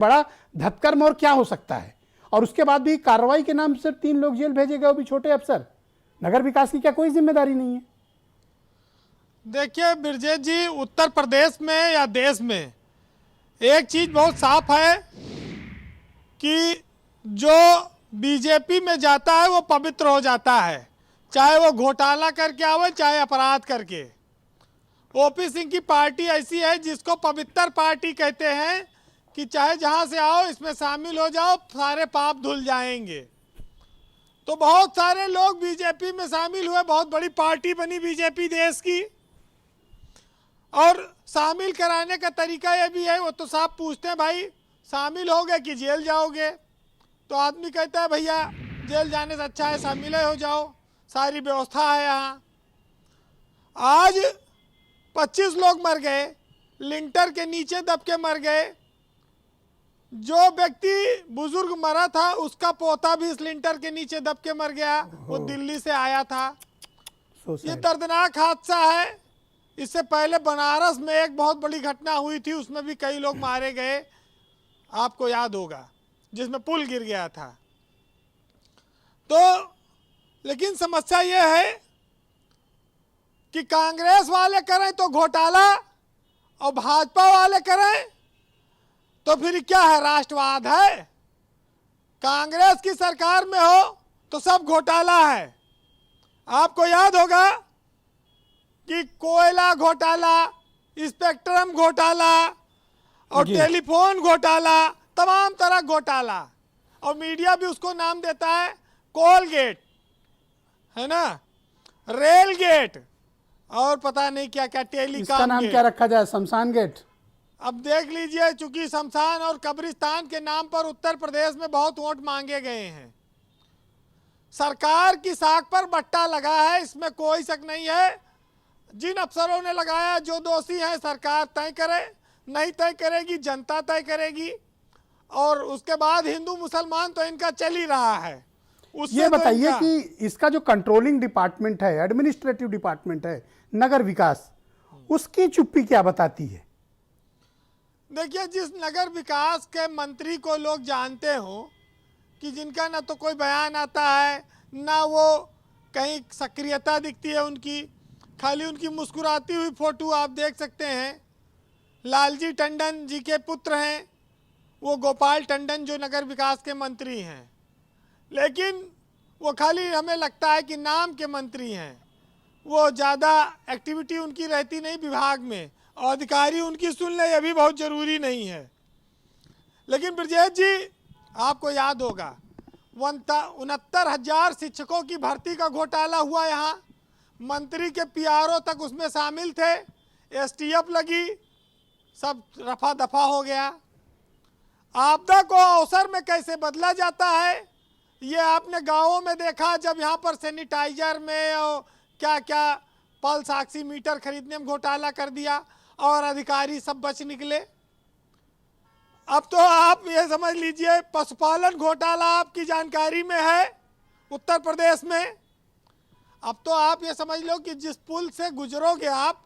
बड़ा धक्कर और क्या हो सकता है। और उसके बाद भी कार्रवाई के नाम से 3 लोग जेल भेजे गए, वो भी छोटे अफसर। नगर विकास की क्या कोई जिम्मेदारी नहीं है? देखिए बिरजेश जी, उत्तर प्रदेश में या देश में एक चीज बहुत साफ है कि जो बीजेपी में जाता है वो पवित्र हो जाता है, चाहे वो घोटाला करके आवे चाहे अपराध करके। ओपी सिंह की पार्टी ऐसी है जिसको पवित्र पार्टी कहते हैं कि चाहे जहां से आओ इसमें शामिल हो जाओ, सारे पाप धुल जाएंगे। तो बहुत सारे लोग बीजेपी में शामिल हुए, बहुत बड़ी पार्टी बनी बीजेपी देश की। और शामिल कराने का तरीका ये भी है, वो तो साफ पूछते हैं भाई शामिल होगे कि जेल जाओगे, तो आदमी कहता है भैया जेल जाने से अच्छा है शामिल हो जाओ, सारी व्यवस्था है यहाँ। आज 25 लोग मर गए, लिंटर के नीचे दब के मर गए। जो व्यक्ति बुजुर्ग मरा था उसका पोता भी इस लिंटर के नीचे दब के मर गया, वो दिल्ली से आया था। ये दर्दनाक हादसा है। इससे पहले बनारस में एक बहुत बड़ी घटना हुई थी, उसमें भी कई लोग मारे गए, आपको याद होगा, जिसमें पुल गिर गया था। तो लेकिन समस्या ये है कि कांग्रेस वाले करें तो घोटाला और भाजपा वाले करें तो फिर क्या है, राष्ट्रवाद है। कांग्रेस की सरकार में हो तो सब घोटाला है। आपको याद होगा कि कोयला घोटाला, स्पेक्ट्रम घोटाला और टेलीफोन घोटाला, तमाम तरह घोटाला, और मीडिया भी उसको नाम देता है कोलगेट, है ना, रेल गेट, और पता नहीं क्या क्या, टेलीकॉम इसका नाम क्या रखा जाए, शमशान गेट। अब देख लीजिए, चूंकि शमशान और कब्रिस्तान के नाम पर उत्तर प्रदेश में बहुत वोट मांगे गए हैं। सरकार की साख पर बट्टा लगा है, इसमें कोई शक नहीं है। जिन अफसरों ने लगाया, जो दोषी हैं सरकार तय करे, नहीं तय करेगी जनता तय करेगी। और उसके बाद हिंदू मुसलमान तो इनका चल ही रहा है। ये बताइए कि इसका जो कंट्रोलिंग डिपार्टमेंट है, एडमिनिस्ट्रेटिव डिपार्टमेंट है, नगर विकास, उसकी चुप्पी क्या बताती है? देखिए, जिस नगर विकास के मंत्री को लोग जानते हो कि जिनका ना तो कोई बयान आता है, ना वो कहीं सक्रियता दिखती है उनकी, खाली उनकी मुस्कुराती हुई फोटो आप देख सकते हैं। लालजी टंडन जी के पुत्र हैं वो, गोपाल टंडन, जो नगर विकास के मंत्री हैं, लेकिन वो खाली हमें लगता है कि नाम के मंत्री हैं। वो ज़्यादा एक्टिविटी उनकी रहती नहीं विभाग में, और अधिकारी उनकी सुन ले ये भी बहुत ज़रूरी नहीं है। लेकिन ब्रजेश जी, आपको याद होगा 69,000 शिक्षकों की भर्ती का घोटाला हुआ यहाँ, मंत्री के पीआरओ तक उसमें शामिल थे, एसटीएफ लगी, सब रफा दफा हो गया। आपदा को अवसर में कैसे बदला जाता है ये आपने गांवों में देखा, जब यहाँ पर सैनिटाइजर में और क्या क्या पल्स ऑक्सीमीटर खरीदने में घोटाला कर दिया और अधिकारी सब बच निकले। अब तो आप ये समझ लीजिए पशुपालन घोटाला आपकी जानकारी में है उत्तर प्रदेश में। अब तो आप ये समझ लो कि जिस पुल से गुजरोगे आप,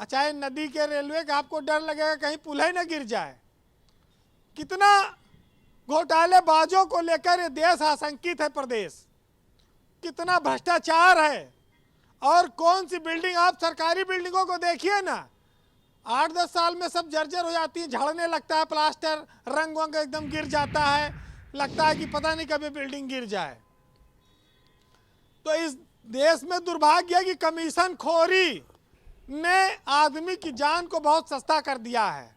चाहे नदी के, रेलवे का, आपको डर लगेगा कहीं पुल ही ना गिर जाए। कितना घोटालेबाजों को लेकर ये देश आशंकित है प्रदेश, कितना भ्रष्टाचार है। और कौन सी बिल्डिंग, आप सरकारी बिल्डिंगों को देखिए ना, 8-10 साल में सब जर्जर हो जाती है, झड़ने लगता है प्लास्टर, रंग वंग एकदम गिर जाता है, लगता है कि पता नहीं कभी बिल्डिंग गिर जाए। तो इस देश में दुर्भाग्य है कि कमीशन खोरी ने आदमी की जान को बहुत सस्ता कर दिया है।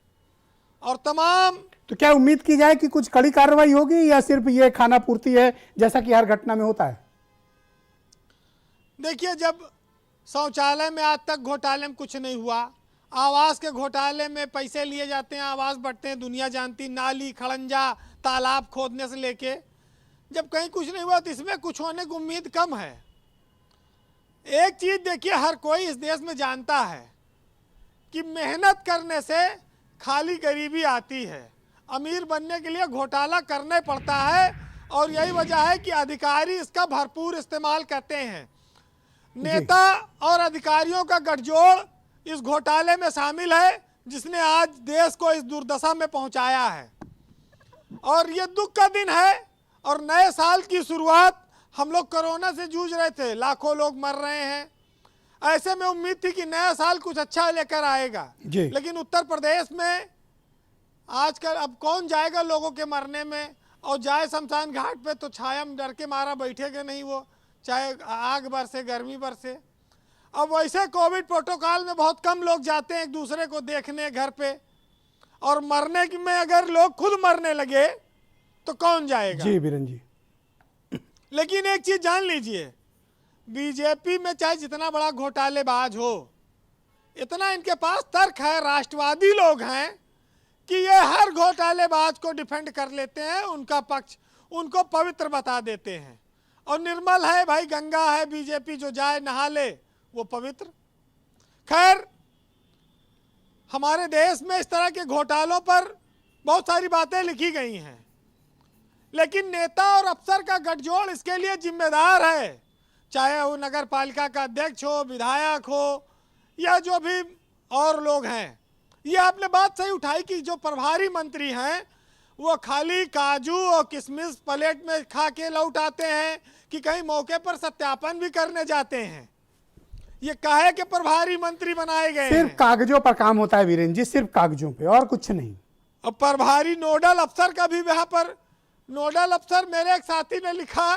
और तमाम, तो क्या उम्मीद की जाए कि कुछ कड़ी कार्रवाई होगी, या सिर्फ ये खाना पूर्ति है जैसा कि हर घटना में होता है? देखिए, जब शौचालय में आज तक घोटाले में कुछ नहीं हुआ, आवास के घोटाले में पैसे लिए जाते हैं, आवास बढ़ते हैं, दुनिया जानती, नाली, खड़ंजा, तालाब खोदने से लेके, जब कहीं कुछ नहीं हुआ तो इसमें कुछ होने की उम्मीद कम है। एक चीज देखिए, हर कोई इस देश में जानता है कि मेहनत करने से खाली गरीबी आती है, अमीर बनने के लिए घोटाला करना पड़ता है। और यही वजह है कि अधिकारी इसका भरपूर इस्तेमाल करते हैं। नेता और अधिकारियों का गठजोड़ इस घोटाले में शामिल है, जिसने आज देश को इस दुर्दशा में पहुंचाया है। और ये दुख का दिन है। और नए साल की शुरुआत हम लोग कोरोना से जूझ रहे थे, लाखों लोग मर रहे हैं। ऐसे में उम्मीद थी कि नया साल कुछ अच्छा लेकर आएगा, लेकिन उत्तर प्रदेश में आजकल अब कौन जाएगा लोगों के मरने में, और जाए शमशान घाट पे तो छाया में डर के मारा बैठेगा नहीं वो, चाहे आग बरसे गर्मी बरसे। अब वैसे कोविड प्रोटोकॉल में बहुत कम लोग जाते हैं एक दूसरे को देखने घर पे, और मरने में अगर लोग खुद मरने लगे तो कौन जाएगा। जी बीरेन जी, लेकिन एक चीज जान लीजिए, बीजेपी में चाहे जितना बड़ा घोटालेबाज हो, इतना इनके पास तर्क है, राष्ट्रवादी लोग हैं कि ये हर घोटालेबाज को डिफेंड कर लेते हैं, उनका पक्ष उनको पवित्र बता देते हैं। और निर्मल है भाई, गंगा है, बीजेपी जो जाए नहा ले वो पवित्र। खैर, हमारे देश में इस तरह के घोटालों पर बहुत सारी बातें लिखी गई हैं, लेकिन नेता और अफसर का गठजोड़ इसके लिए जिम्मेदार है, चाहे वो नगर पालिका का अध्यक्ष हो, विधायक हो, या जो भी और लोग हैं। ये आपने बात सही उठाई कि जो प्रभारी मंत्री हैं वो खाली काजू और किशमिश प्लेट में खा के लौट आते हैं कि कहीं मौके पर सत्यापन भी करने जाते हैं। ये काहे के प्रभारी मंत्री बनाए गए सिर्फ हैं? कागजों पर काम होता है वीरेन जी, सिर्फ कागजों पे और कुछ नहीं। अब प्रभारी नोडल अफसर का भी यहाँ पर नोडल अफसर, मेरे एक साथी ने लिखा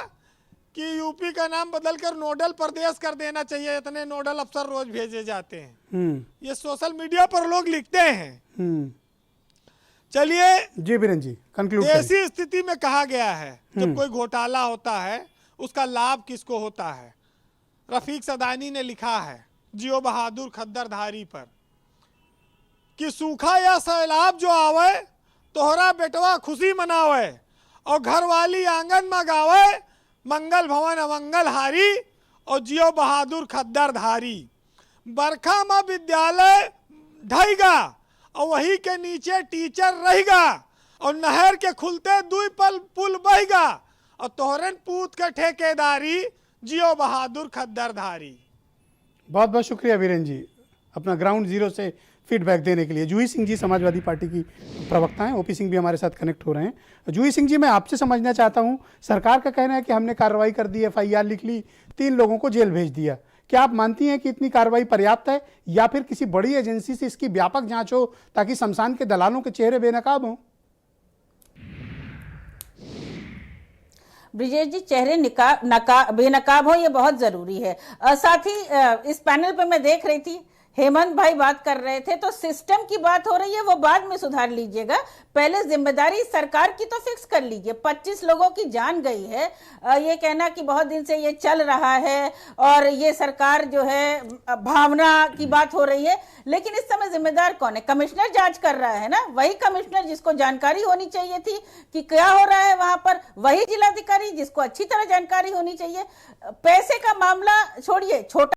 कि यूपी का नाम बदलकर नोडल प्रदेश कर देना चाहिए, इतने नोडल अफसर रोज भेजे जाते हैं। ये सोशल मीडिया पर लोग लिखते हैं। चलिए जी बीरेन जी, कंक्लूड ऐसी स्थिति में कहा गया है जब कोई घोटाला होता है उसका लाभ किसको होता है। रफीक सदानी ने लिखा है जियो बहादुर खद्दरधारी पर कि सूखा या सैलाब जो आवे तोहरा बेटवा खुशी मनावे, और घरवाली आंगन में गावे मंगल भवन अमंगल हारी, और जियो बहादुर खद्दरधारी। बरखा में विद्यालय ढहेगा और वही के नीचे टीचर रहेगा, और नहर के खुलते दुई पल पुल बहेगा, और तोहरन पूत के ठेकेदारी जियो बहादुर खद्दरधारी। बहुत बहुत शुक्रिया वीरेन जी, अपना ग्राउंड जीरो से फीडबैक देने के लिए। जूही सिंह जी समाजवादी पार्टी की प्रवक्ता हैं, ओपी सिंह भी हमारे साथ कनेक्ट हो रहे हैं। जूही सिंह जी, मैं आपसे समझना चाहता हूं, सरकार का कहना है कि हमने कार्रवाई कर दी, एफआईआर लिख ली, 3 लोगों को जेल भेज दिया। क्या आप मानती हैं कि इतनी कार्रवाई पर्याप्त है, या फिर किसी बड़ी एजेंसी से इसकी व्यापक जांच हो ताकि शमशान के दलालों के चेहरे बेनकाब हों? ब्रिजेश जी, चेहरे बेनकाब हो ये बहुत जरूरी है। साथ ही इस पैनल पे मैं देख रही थी हेमंत भाई बात कर रहे थे, तो सिस्टम की बात हो रही है, वो बाद में सुधार लीजिएगा, पहले जिम्मेदारी सरकार की तो फिक्स कर लीजिए। 25 लोगों की जान गई है, ये कहना कि बहुत दिन से ये चल रहा है और ये सरकार जो है भावना की बात हो रही है, लेकिन इस समय जिम्मेदार कौन है? कमिश्नर जांच कर रहा है ना, वही कमिश्नर जिसको जानकारी होनी चाहिए थी कि क्या हो रहा है वहां पर, वही जिलाधिकारी जिसको अच्छी तरह जानकारी होनी चाहिए। पैसे का मामला छोड़िए, छोटा